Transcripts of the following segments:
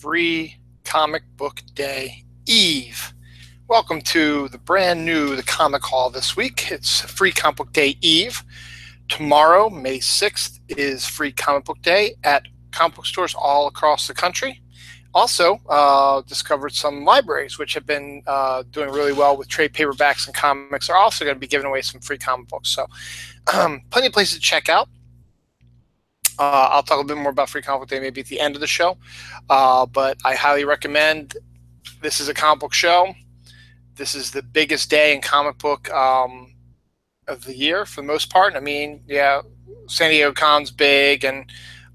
Free Comic Book Day Eve. Welcome to the brand new The Comic Hall this week. It's Free Comic Book Day Eve. Tomorrow, May 6th, is Free Comic Book Day at comic book stores all across the country. Also, discovered some libraries which have been doing really well with trade paperbacks and comics are also going to be giving away some free comic books. So plenty of places to check out. I'll talk a little bit more about Free Comic Book Day maybe at the end of the show, but I highly recommend. This is a comic book show. This is the biggest day in comic book of the year for the most part. I mean, yeah, San Diego Con's big and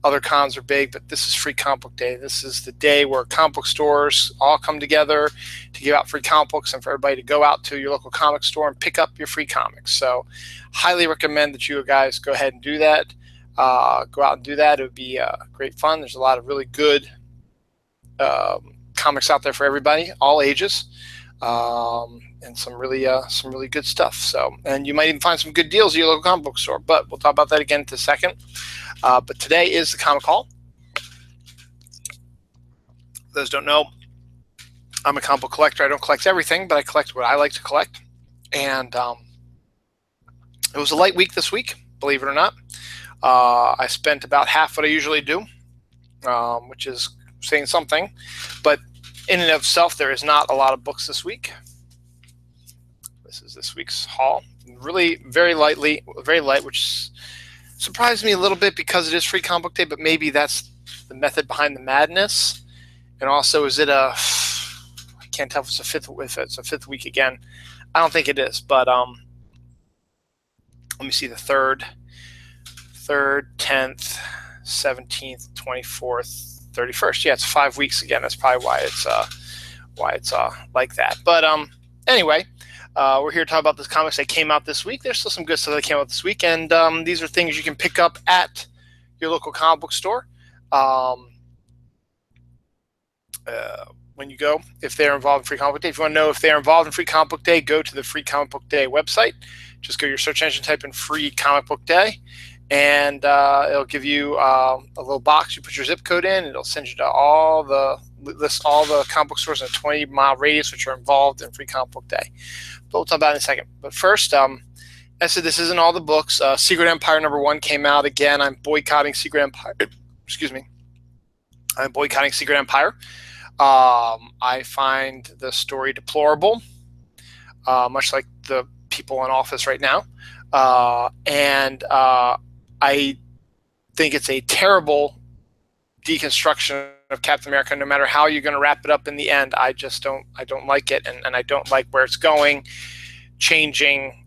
other cons are big, but this is Free Comic Book Day. This is the day where comic book stores all come together to give out free comic books and for everybody to go out to your local comic store and pick up your free comics. So highly recommend that you guys go ahead and do that. Go out and do that. It would be great fun. There's a lot of really good comics out there for everybody, all ages, and some really good stuff. So, and you might even find some good deals at your local comic book store. But we'll talk about that again in a second. But today is the Comic Hall. For those who don't know, I'm a comic book collector. I don't collect everything, but I collect what I like to collect. And it was a light week this week, believe it or not. I spent about half what I usually do, which is saying something. But in and of itself, there is not a lot of books this week. This is this week's haul. Really very light, which surprised me a little bit because it is Free Comic Book Day, but maybe that's the method behind the madness. And also, is it I can't tell if it's a fifth week again. I don't think it is, but let me see the 3rd, 10th, 17th, 24th, 31st. Yeah, it's 5 weeks again. That's probably why it's like that. But anyway, we're here to talk about the comics that came out this week. There's still some good stuff that came out this week, and these are things you can pick up at your local comic book store when you go, if they're involved in Free Comic Book Day. If you want to know if they're involved in Free Comic Book Day, go to the Free Comic Book Day website. Just go to your search engine, type in Free Comic Book Day, and it'll give you a little box. You put your zip code in, and it'll send you to list all the comic book stores in a 20-mile radius which are involved in Free Comic Book Day. But we'll talk about it in a second. But first, I said this isn't all the books. Secret Empire #1 came out again. I'm boycotting Secret Empire. Excuse me. I'm boycotting Secret Empire. I find the story deplorable, much like the people in office right now, and I think it's a terrible deconstruction of Captain America. No matter how you're going to wrap it up in the end, I don't like it, and I don't like where it's going, changing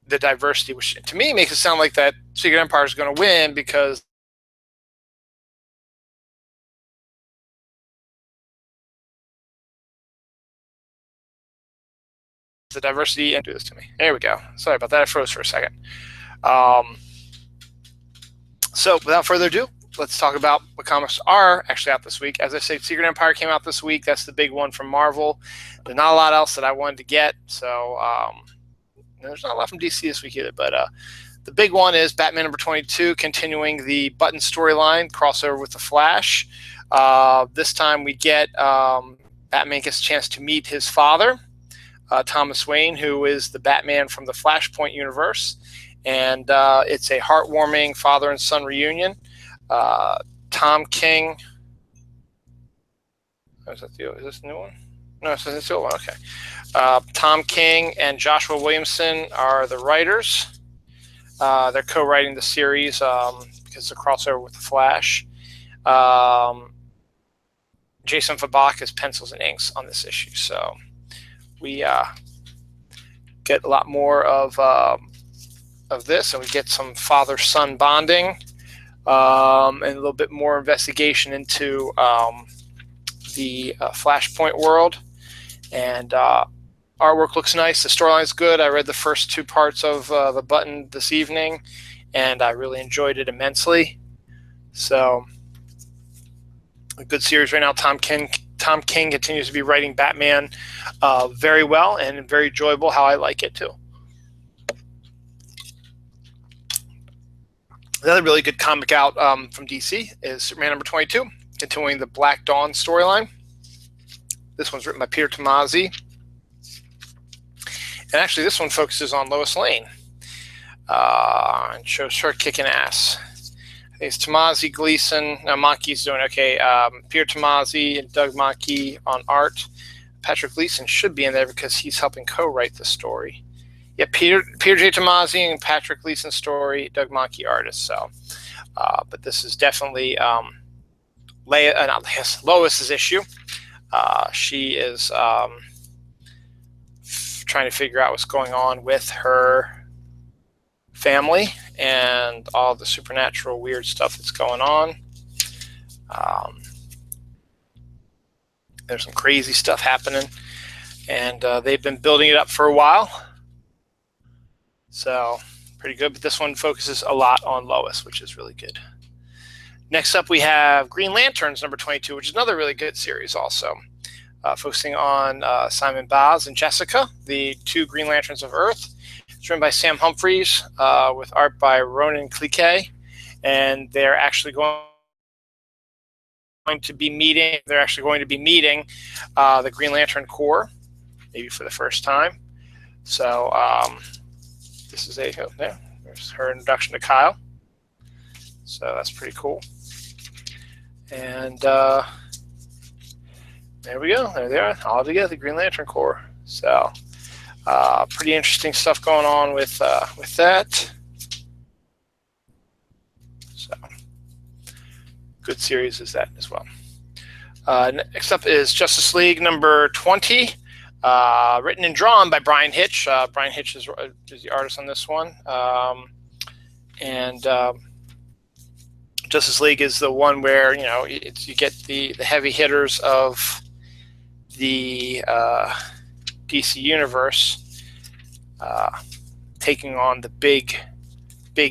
the diversity, which to me makes it sound like that Secret Empire is going to win because the diversity. And do this to me. There we go. Sorry about that. I froze for a second. So without further ado, let's talk about what comics are actually out this week. As I say, Secret Empire came out this week. That's the big one from Marvel. There's not a lot else that I wanted to get. So there's not a lot from DC this week either. But the big one is Batman #22, continuing the Button storyline, crossover with The Flash. This time we get Batman gets a chance to meet his father, Thomas Wayne, who is the Batman from the Flashpoint universe. And it's a heartwarming father and son reunion. Tom King. Is this the new one? No, it's the old one. Okay. Tom King and Joshua Williamson are the writers. They're co-writing the series because it's a crossover with The Flash. Jason Fabak is pencils and inks on this issue. So we get a lot more of this, and we get some father-son bonding, and a little bit more investigation into the Flashpoint world. And artwork looks nice. The storyline's good. I read the first 2 parts of The Button this evening, and I really enjoyed it immensely. So a good series right now. Tom King continues to be writing Batman very well and very enjoyable, how I like it too. Another really good comic out from DC is Superman #22. continuing the Black Dawn storyline. This one's written by Peter Tomasi. And actually, this one focuses on Lois Lane and shows her kicking ass. I think it's Tomasi, Gleason. No, Maki's doing okay. Peter Tomasi and Doug Maki on art. Patrick Gleason should be in there because he's helping co-write the story. Yeah, Peter J. Tomasi and Patrick Gleason story, Doug Maki artist. So, but this is definitely Lois's issue. She is trying to figure out what's going on with her family and all the supernatural weird stuff that's going on. There's some crazy stuff happening, and they've been building it up for a while. So pretty good, but this one focuses a lot on Lois, which is really good. Next up, we have Green Lanterns number 22, which is another really good series also. Focusing on Simon Baz and Jessica, the two Green Lanterns of Earth. It's written by Sam Humphries with art by Ronan Cliquet, and they're actually going to be meeting. They're actually going to be meeting the Green Lantern Corps, maybe for the first time. So this is there's her introduction to Kyle. So that's pretty cool. And there we go. There they are, all together, the Green Lantern Corps. So pretty interesting stuff going on with that. So good series is that as well. Next up is Justice League number 20, written and drawn by Brian Hitch. Brian Hitch is the artist on this one. Justice League is the one where you get the heavy hitters of the DC universe taking on the big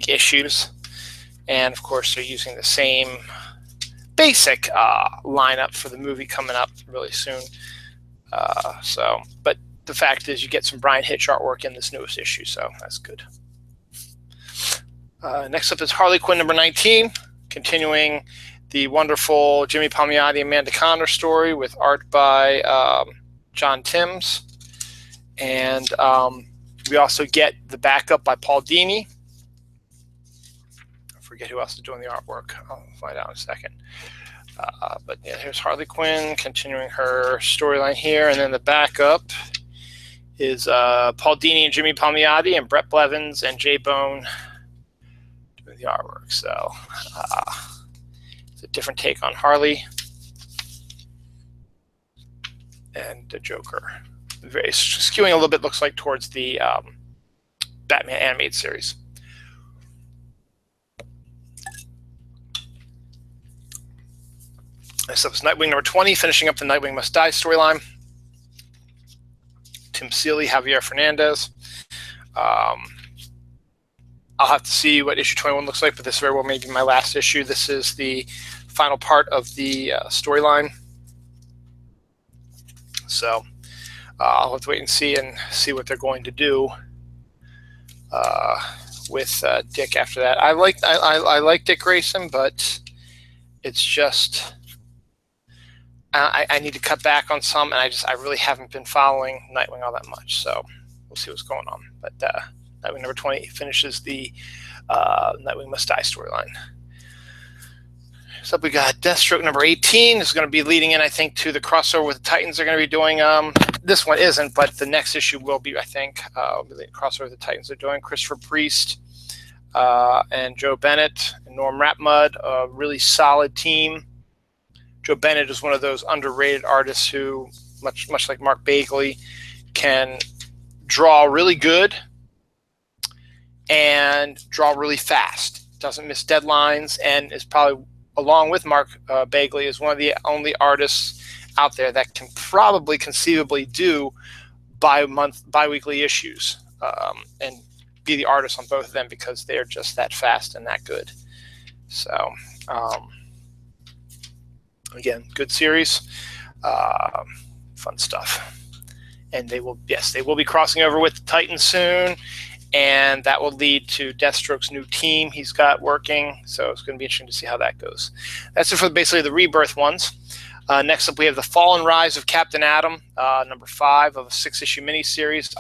issues, and of course they're using the same basic lineup for the movie coming up really soon. But the fact is, you get some Brian Hitch artwork in this newest issue, so that's good. Next up is Harley Quinn number 19, continuing the wonderful Jimmy Palmiotti, Amanda Conner story with art by John Timms. And we also get the backup by Paul Dini. I forget who else is doing the artwork. I'll find out in a second. But yeah, here's Harley Quinn continuing her storyline here. And then the backup is Paul Dini and Jimmy Palmiotti and Brett Blevins and Jay Bone doing the artwork. So it's a different take on Harley and the Joker. Very skewing a little bit, looks like, towards the Batman animated series. Next up is Nightwing number 20, finishing up the Nightwing Must Die storyline. Tim Seeley, Javier Fernandez. I'll have to see what issue 21 looks like, but this very well may be my last issue. This is the final part of the storyline. So I'll have to wait and see what they're going to do with Dick after that. I like Dick Grayson, but it's just I need to cut back on some, and I really haven't been following Nightwing all that much. So we'll see what's going on. But Nightwing number 20 finishes the Nightwing Must Die storyline. So we got Deathstroke number 18. This is going to be leading in, I think, to the crossover with the Titans. They're going to be doing. This one isn't, but the next issue will be, I think, the crossover with the Titans. They're doing Christopher Priest and Joe Bennett and Norm Rapmud, a really solid team. Joe Bennett is one of those underrated artists who, much like Mark Bagley, can draw really good and draw really fast. Doesn't miss deadlines, and is probably, along with Mark Bagley, is one of the only artists out there that can probably conceivably do bi-weekly issues and be the artist on both of them, because they're just that fast and that good. So again, good series, fun stuff. And they will be crossing over with the Titans soon, and that will lead to Deathstroke's new team he's got working. So it's going to be interesting to see how that goes. That's it for basically the Rebirth ones. Next up, we have the Fall and Rise of Captain Atom, number 5 of a 6-issue miniseries.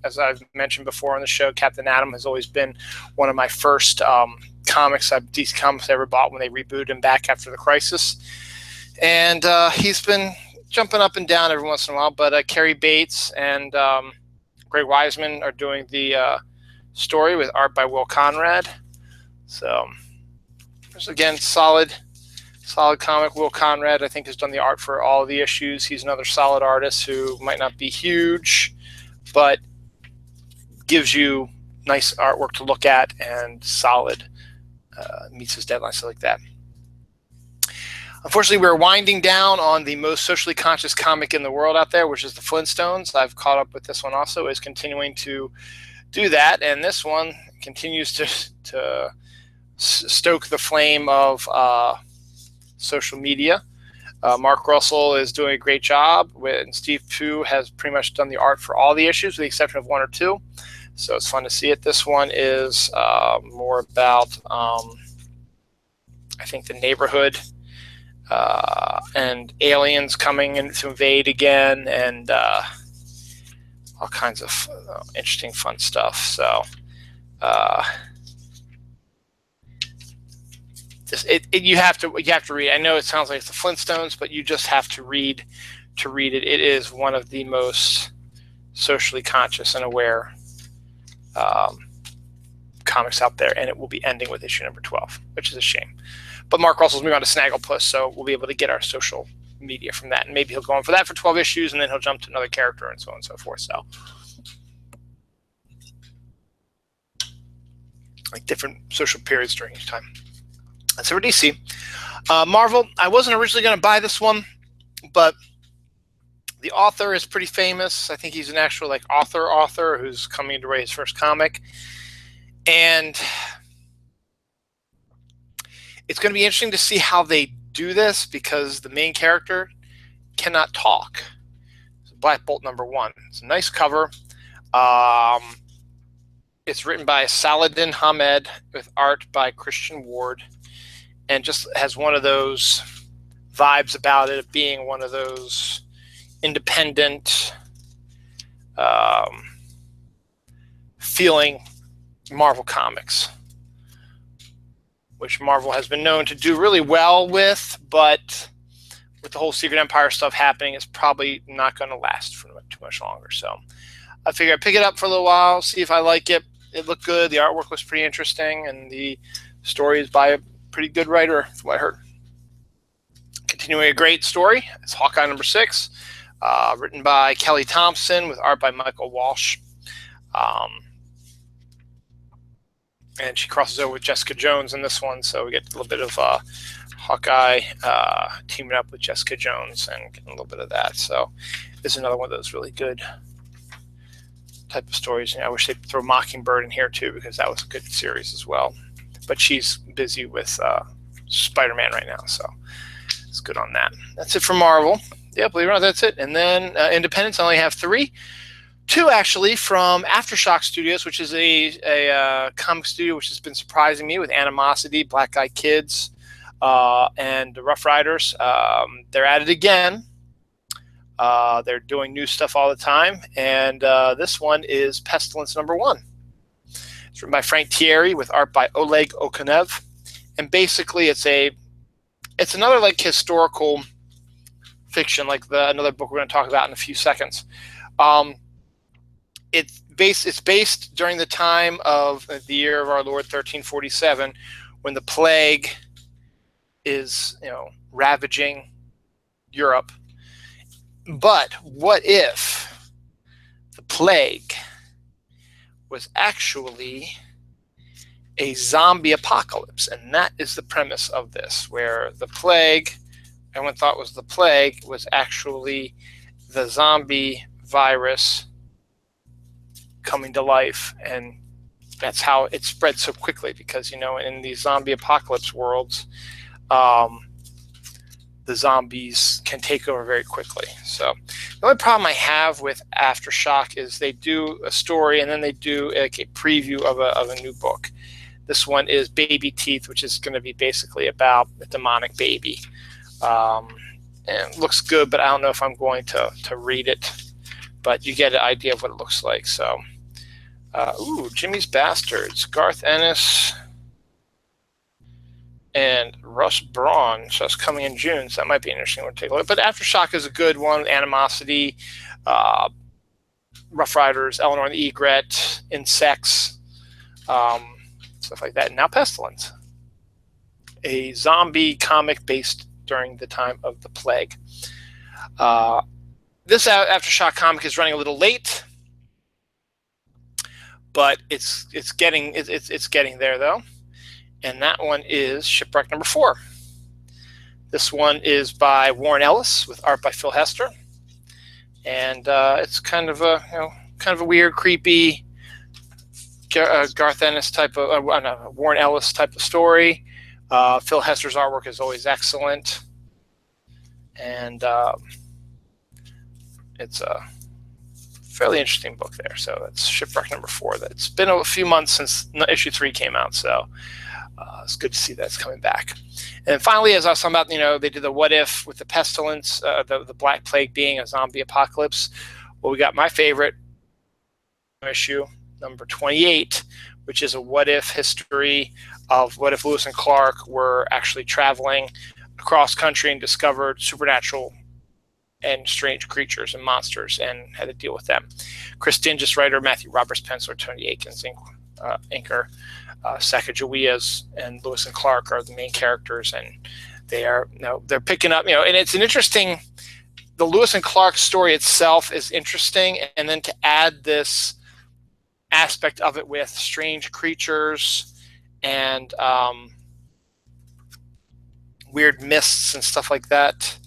As I've mentioned before on the show, Captain Atom has always been one of my first DC comics I ever bought when they rebooted him back after the Crisis. And he's been jumping up and down every once in a while, but Carrie Bates and Greg Weisman are doing the story with art by Will Conrad. So, again, solid comic. Will Conrad, I think, has done the art for all of the issues. He's another solid artist who might not be huge, but gives you nice artwork to look at and solid, meets his deadlines, stuff like that. Unfortunately, we're winding down on the most socially conscious comic in the world out there, which is the Flintstones. I've caught up with this one also, is continuing to do that, and this one continues to stoke the flame of social media. Mark Russell is doing a great job, and Steve Pugh has pretty much done the art for all the issues, with the exception of 1 or 2. So it's fun to see it. This one is more about, I think, the neighborhood and aliens coming in to invade again, and all kinds of interesting, fun stuff. So you have to read. I know it sounds like it's the Flintstones, but you just have to read it. It is one of the most socially conscious and aware comics out there, and it will be ending with issue number 12, which is a shame. But Mark Russell's moving on to Snagglepuss, so we'll be able to get our social media from that, and maybe he'll go on for that for 12 issues, and then he'll jump to another character, and so on and so forth. So, like different social periods during each time. That's for DC. Marvel, I wasn't originally going to buy this one, but the author is pretty famous. I think he's an actual like author who's coming to write his first comic. And it's going to be interesting to see how they do this, because the main character cannot talk. So Black Bolt number 1. It's a nice cover. It's written by Saladin Ahmed with art by Christian Ward, and just has one of those vibes about it of being one of those independent feeling Marvel comics, which Marvel has been known to do really well with, but with the whole Secret Empire stuff happening, it's probably not going to last for too much longer. So I figure I'd pick it up for a little while, see if I like it. It looked good. The artwork was pretty interesting, and the story is by a pretty good writer, that's what I heard. Continuing a great story, it's Hawkeye number 6, written by Kelly Thompson with art by Michael Walsh. And she crosses over with Jessica Jones in this one, so we get a little bit of Hawkeye teaming up with Jessica Jones and getting a little bit of that. So this is another one of those really good type of stories. And I wish they'd throw Mockingbird in here too, because that was a good series as well. But she's busy with Spider-Man right now, so it's good on that. That's it for Marvel. Yeah, believe it or not, that's it. And then Independence, I only have 3. 2 actually from Aftershock Studios, which is a comic studio which has been surprising me with Animosity, Black Eyed Kids, and Rough Riders. They're at it again. They're doing new stuff all the time, and this one is Pestilence number 1. It's written by Frank Thierry with art by Oleg Okonev, and basically it's another like historical fiction, like another book we're going to talk about in a few seconds. It's based during the time of the year of our Lord 1347, when the plague is ravaging Europe. But what if the plague was actually a zombie apocalypse? And that is the premise of this, where the plague, everyone thought was the plague, was actually the zombie virus coming to life. And that's how it spread so quickly, because in these zombie apocalypse worlds, the zombies can take over very quickly. So The only problem I have with Aftershock is they do a story and then they do like a preview of a new book. This one is Baby Teeth, which is going to be basically about a demonic baby. And it looks good, but I don't know if I'm going to read it. But you get an idea of what it looks like. So, Jimmy's Bastards, Garth Ennis and Russ Braun. So it's coming in June, so that might be an interesting one to take a look. But Aftershock is a good one. Animosity, Rough Riders, Eleanor and the Egret, Insects, stuff like that. And now Pestilence, a zombie comic based during the time of the plague. This Aftershock comic is running a little late, but it's getting there though. And that one is Shipwreck number 4. This one is by Warren Ellis with art by Phil Hester, and it's kind of a weird, creepy Garth Ennis type of Warren Ellis type of story. Phil Hester's artwork is always excellent, and it's a fairly interesting book there. So that's Shipwreck number 4. It's been a few months since issue 3 came out, so it's good to see that's coming back. And finally, as I was talking about, they did the what if with the pestilence, the Black Plague being a zombie apocalypse. Well, we got my favorite issue, number 28, which is a what if history of what if Lewis and Clark were actually traveling across country and discovered supernatural and strange creatures and monsters and had to deal with them. Chris Dingus, writer, Matthew Roberts, penciler, Tony Akins, inker. Sacagaweas and Lewis and Clark are the main characters, and they're picking up, and it's an interesting, the Lewis and Clark story itself is interesting, and then to add this aspect of it with strange creatures and weird mists and stuff like that,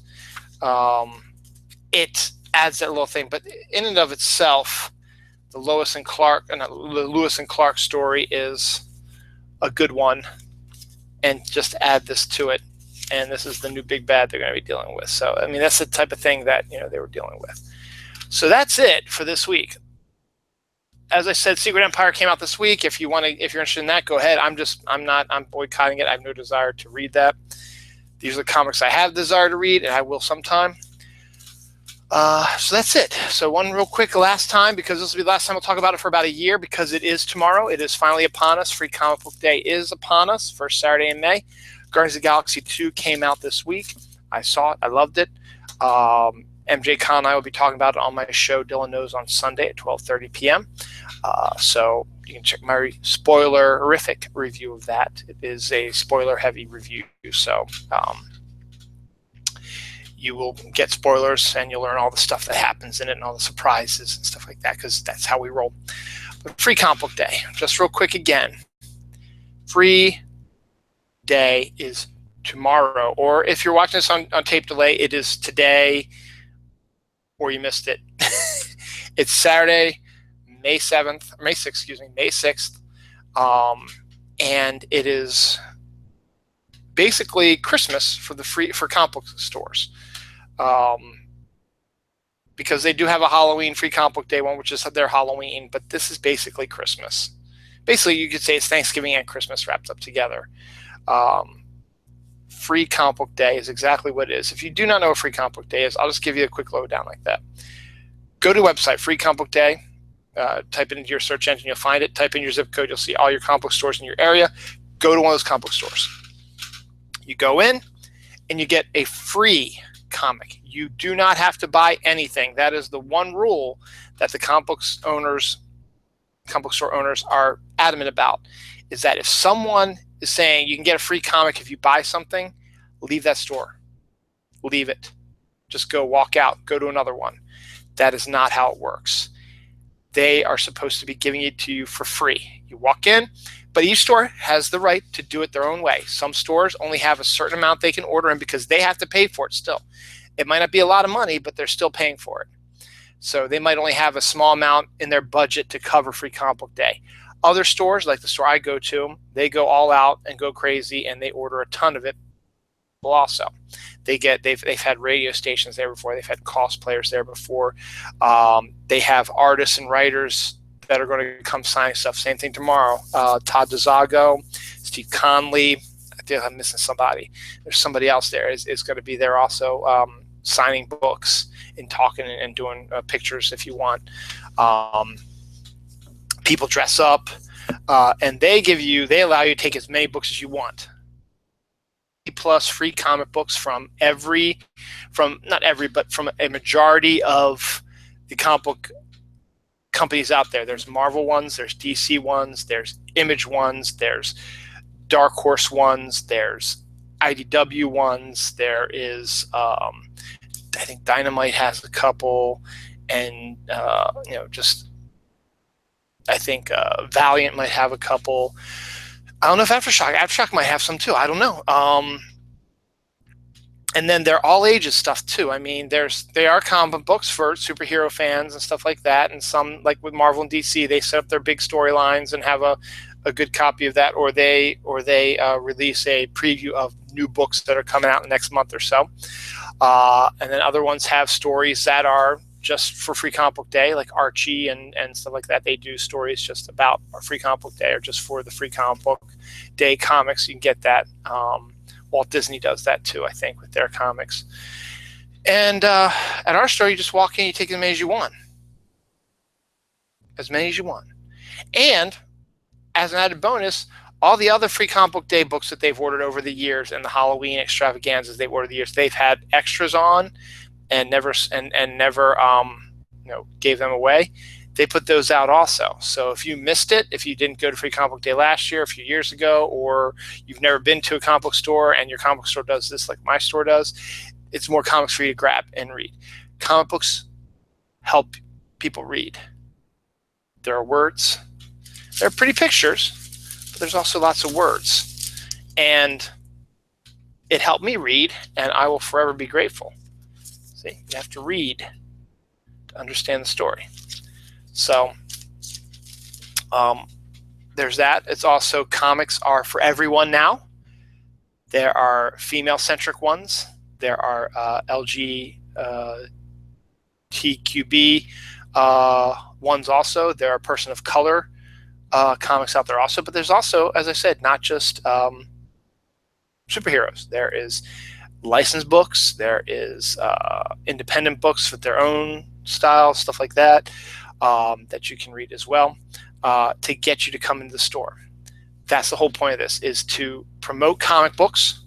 it adds that little thing. But in and of itself, the Lewis and Clark story is a good one, and just add this to it, and this is the new big bad they're going to be dealing with. So I mean, that's the type of thing that they were dealing with. So that's it for this week. As I said, Secret Empire came out this week. If you're interested in that, go ahead. I'm boycotting it. I have no desire to read that. These are the comics I have desire to read, and I will sometime. So that's it. So one real quick last time, because this will be the last time we'll talk about it for about a year, because it is tomorrow. It is finally upon us. Free Comic Book Day is upon us, first Saturday in May. Guardians of the Galaxy 2 came out this week. I saw it. I loved it. MJ Khan and I will be talking about it on my show, Dylan Knows, on Sunday at 12:30 p.m. So you can check my spoiler-horrific review of that. It is a spoiler-heavy review, so you will get spoilers, and you'll learn all the stuff that happens in it and all the surprises and stuff like that, because that's how we roll. But Free Comic Book Day, just real quick again. Free Day is tomorrow, or if you're watching this on tape delay, it is today, or you missed it. It's Saturday, May 6th, and it is basically Christmas for comic book stores. Because they do have a Halloween Free Comic Book Day one, which is their Halloween, but this is basically Christmas. Basically, you could say it's Thanksgiving and Christmas wrapped up together. Free Comic Book Day is exactly what it is. If you do not know what Free Comic Book Day is, I'll just give you a quick lowdown like that. Go to the website, Free Comic Book Day. Type it into your search engine, you'll find it. Type in your zip code, you'll see all your comic book stores in your area. Go to one of those comic book stores. You go in, and you get a free comic. You do not have to buy anything. That is the one rule that the comic book store owners are adamant about, is that if someone is saying you can get a free comic if you buy something, leave that store. Leave it. Just go walk out. Go to another one. That is not how it works. They are supposed to be giving it to you for free. You walk in, but each store has the right to do it their own way. Some stores only have a certain amount they can order in because they have to pay for it still. It might not be a lot of money, but they're still paying for it. So they might only have a small amount in their budget to cover Free Comic Book Day. Other stores, like the store I go to, they go all out and go crazy, and they order a ton of it also. They've had radio stations there before. They've had cosplayers there before. They have artists and writers that are going to come signing stuff. Same thing tomorrow. Todd DeZago, Steve Connelly. I think I'm missing somebody. There's somebody else there is going to be there also, signing books and talking and doing pictures if you want. People dress up, and they allow you to take as many books as you want. Plus free comic books from a majority of the comic book companies out there. There's Marvel ones, there's DC ones, there's Image ones, there's Dark Horse ones, there's IDW ones, there is I think Dynamite has a couple, and I think Valiant might have a couple. I don't know if Aftershock might have some too. I don't know. And then they're all ages stuff too. I mean, they are comic books for superhero fans and stuff like that. And some, like with Marvel and DC, they set up their big storylines and have a good copy of that, or they release a preview of new books that are coming out next month or so. And then other ones have stories that are just for Free Comic Book Day, like Archie and stuff like that. They do stories just about Free Comic Book Day or just for the Free Comic Book Day comics. You can get that. Walt Disney does that too, I think, with their comics. And at our store, you just walk in, you take as many as you want. As many as you want. And as an added bonus, all the other Free Comic Book Day books that they've ordered over the years and the Halloween extravaganzas they've ordered the years, they've had extras on and never gave them away. They put those out also. So if you missed it, if you didn't go to Free Comic Book Day last year, a few years ago, or you've never been to a comic book store and your comic book store does this like my store does, it's more comics for you to grab and read. Comic books help people read. There are words. There are pretty pictures, but there's also lots of words. And it helped me read, and I will forever be grateful. See, you have to read to understand the story. So there's that. It's also, comics are for everyone now. There are female-centric ones. There are LGBTQB ones also. There are person of color comics out there also. But there's also, as I said, not just superheroes. There is licensed books. There is independent books with their own style, stuff like that, that you can read as well, to get you to come into the store. That's the whole point of this, is to promote comic books,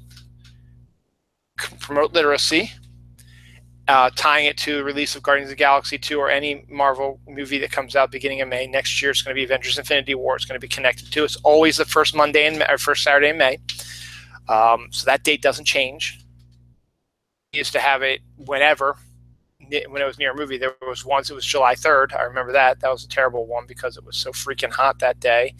promote literacy, tying it to the release of Guardians of the Galaxy 2 or any Marvel movie that comes out beginning of May. Next year it's going to be Avengers Infinity War. It's going to be connected to. It's always the first Saturday in May. So that date doesn't change. We used to have it whenever. When it was near a movie, there was once it was July 3rd. I remember that. That was a terrible one because it was so freaking hot that day.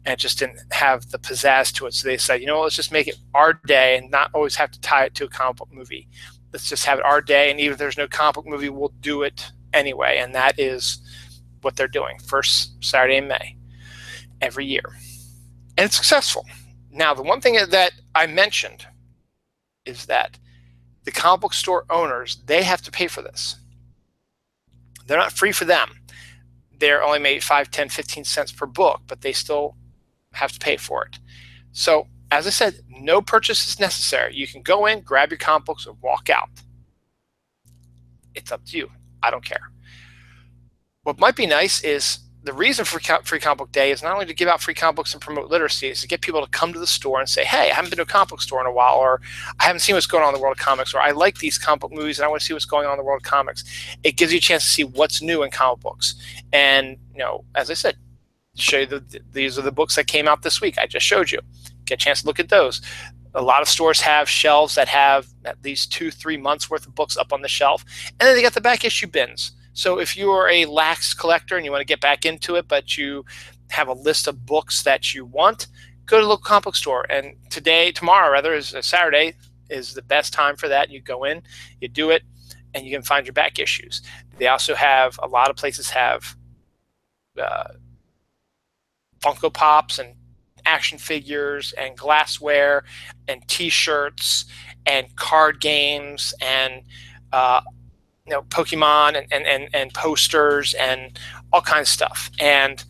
And it just didn't have the pizzazz to it. So they said, let's just make it our day and not always have to tie it to a comic book movie. Let's just have it our day. And even if there's no comic book movie, we'll do it anyway. And that is what they're doing. First Saturday in May every year. And it's successful. Now, the one thing that I mentioned is that the comic book store owners, they have to pay for this. They're not free for them. They're only made 5, 10, 15 cents per book, but they still have to pay for it. So, as I said, no purchase is necessary. You can go in, grab your comic books, and walk out. It's up to you. I don't care. What might be nice is, the reason for Free Comic Book Day is not only to give out free comic books and promote literacy, is to get people to come to the store and say, hey, I haven't been to a comic book store in a while, or I haven't seen what's going on in the world of comics, or I like these comic book movies and I want to see what's going on in the world of comics. It gives you a chance to see what's new in comic books. And, as I said, show you these are the books that came out this week. I just showed you. Get a chance to look at those. A lot of stores have shelves that have at least 2-3 months worth of books up on the shelf. And then they got the back issue bins. So if you are a lax collector and you want to get back into it, but you have a list of books that you want, go to the local comic book store. And tomorrow is Saturday, is the best time for that. You go in, you do it, and you can find your back issues. They also have, a lot of places have Funko Pops and action figures and glassware and T-shirts and card games and Pokemon and posters and all kinds of stuff. And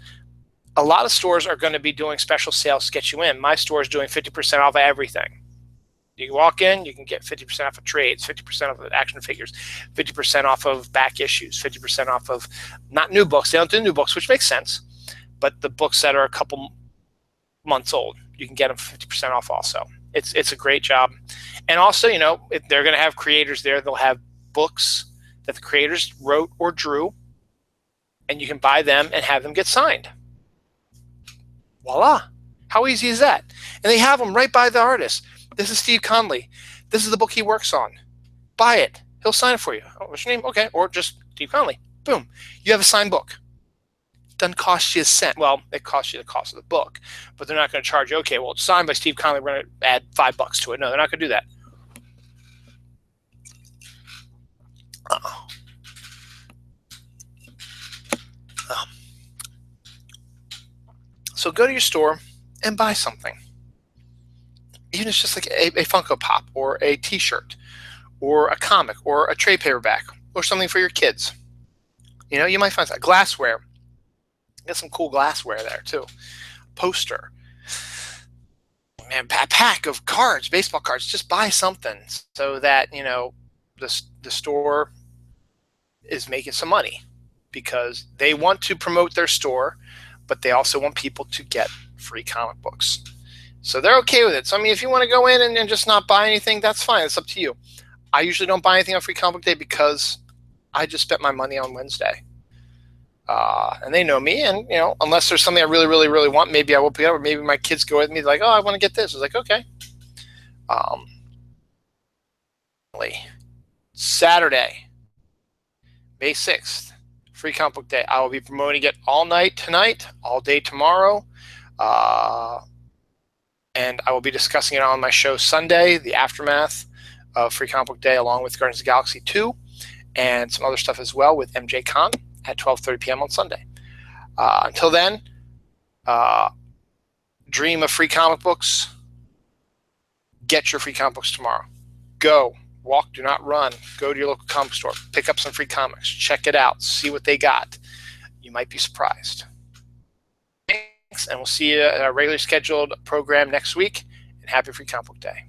a lot of stores are going to be doing special sales to get you in. My store is doing 50% off of everything. You walk in, you can get 50% off of trades, 50% off of action figures, 50% off of back issues, 50% off of not new books. They don't do new books, which makes sense. But the books that are a couple months old, you can get them 50% off also. It's a great job. And also, they're going to have creators there. They'll have books that the creators wrote or drew, and you can buy them and have them get signed. Voila. How easy is that? And they have them right by the artist. This is Steve Connelly. This is the book he works on. Buy it. He'll sign it for you. Oh, what's your name? Okay. Or just Steve Connelly. Boom. You have a signed book. Doesn't cost you a cent. Well, it costs you the cost of the book, but they're not going to charge you. Okay, well, it's signed by Steve Connelly. We're going to add $5 to it. No, they're not going to do that. So go to your store and buy something. Even if it's just like a Funko Pop or a T-shirt or a comic or a trade paperback or something for your kids. You might find that glassware. Get some cool glassware there too. Poster. Man, a pack of cards, baseball cards. Just buy something so that the store is making some money, because they want to promote their store, but they also want people to get free comic books. So they're okay with it. So, if you want to go in and just not buy anything, that's fine. It's up to you. I usually don't buy anything on Free Comic Book Day because I just spent my money on Wednesday. And they know me, and, unless there's something I really, really, really want, maybe I will pick it up, or maybe my kids go with me. They're like, oh, I want to get this. I was like, okay. Saturday, May 6th, Free Comic Book Day. I will be promoting it all night tonight, all day tomorrow. And I will be discussing it on my show Sunday, the aftermath of Free Comic Book Day, along with Guardians of the Galaxy 2 and some other stuff as well with MJ Con at 12:30 p.m. on Sunday. Until then, dream of free comic books. Get your free comic books tomorrow. Go. Walk, do not run. Go to your local comic store. Pick up some free comics. Check it out. See what they got. You might be surprised. Thanks, and we'll see you at our regularly scheduled program next week. And happy Free Comic Book Day.